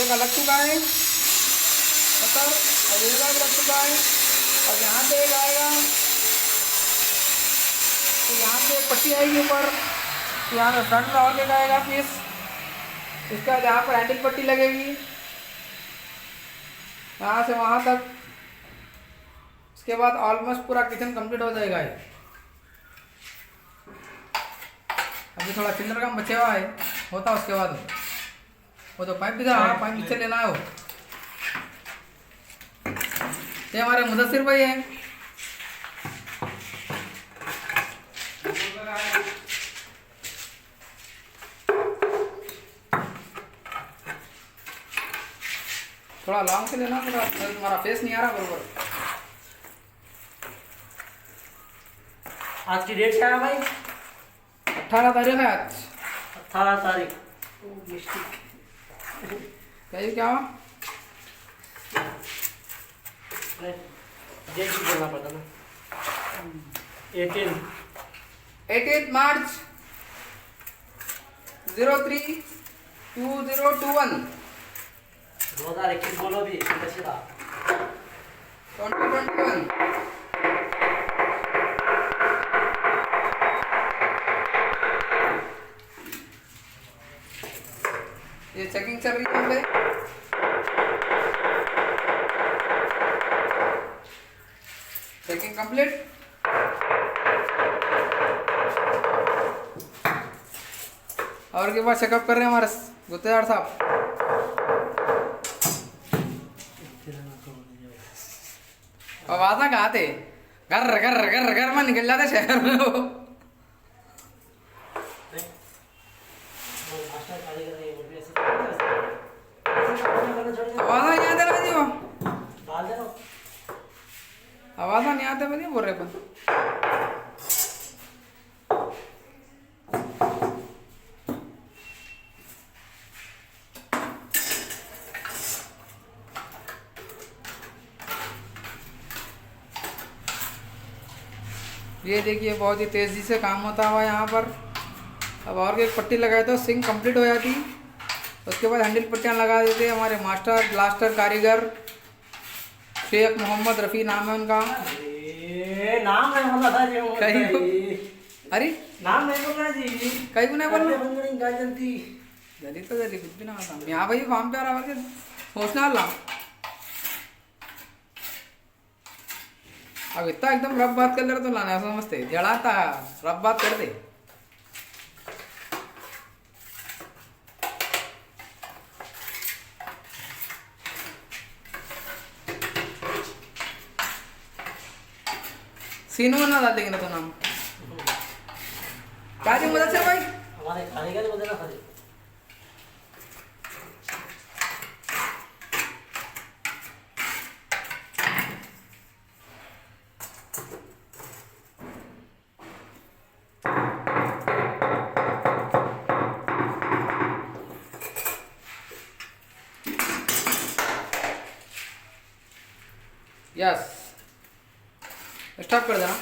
एक अलग चुका है मतलब अवेलेबल रख चुका है। और यहाँ पे एक आएगा तो यहाँ पे एक पट्टी आएगी ऊपर, यहाँ पे फ्रंट में और एक आएगा पीस। इसके बाद यहाँ पर हैंडल पट्टी लगेगी यहाँ से वहाँ तक। इसके बाद ऑलमोस्ट पूरा किचन कंप्लीट हो जाएगा ये। अभी थोड़ा चिल्लर काम बचे हुआ है, होता उसके बाद वो तो पाइप दिखा, हाँ पाइप नीचे लेना है वो। ये हमारे मुदस्सिर भाई हैं। थोड़ा लॉन्ग से लेना, थोड़ा तुम्हारा फेस नहीं आ रहा बरोबर। आज की डेट क्या है भाई? 18 तारीख है आज। 18 तारीख। कहिए क्या हुआ? डेट भी बोलना पड़ता ना। 18 18th March 03/2021 2021 बोलो भी सीधा सीधा 2021 ये चेकिंग चल रही है यहाँ पे। Checking complete. और के बाद चेकअप कर रहे हैं हमारे गुत्तेदार साहब। आवाज़ कहाँ थे? घर घर घर घर में निकल जाते शहर में वो। आवाज़ नहीं आते ना जी वो। आवाज़ नहीं आते भाई बोल रहे अपन। ये देखिए बहुत ही तेज़ी से काम होता हुआ यहाँ पर। अब और एक पट्टी लगाए तो सिंक कंप्लीट हो जाती। उसके बाद हैंडल पट्टियाँ लगा देते हमारे मास्टर ब्लास्टर कारीगर शेख मोहम्मद रफ़ी नाम है उनका। नाम नहीं बोला था जी। अरे नाम नहीं बोलना जी। कहीं को नहीं बोलना। जल्दी जल्दी तो जल्दी कुछ भी ना होता। यहाँ भाई काम पे आ रहा है सोचना ला। अब इतना एकदम रफ बात कर ले तो लाना समझते जड़ाता रफ बात कर दे। सीनू ना डाल देंगे ना तो नाम क्या जी मदद से भाई हमारे कारीगर को देना खाली। यस स्टॉप कर देना।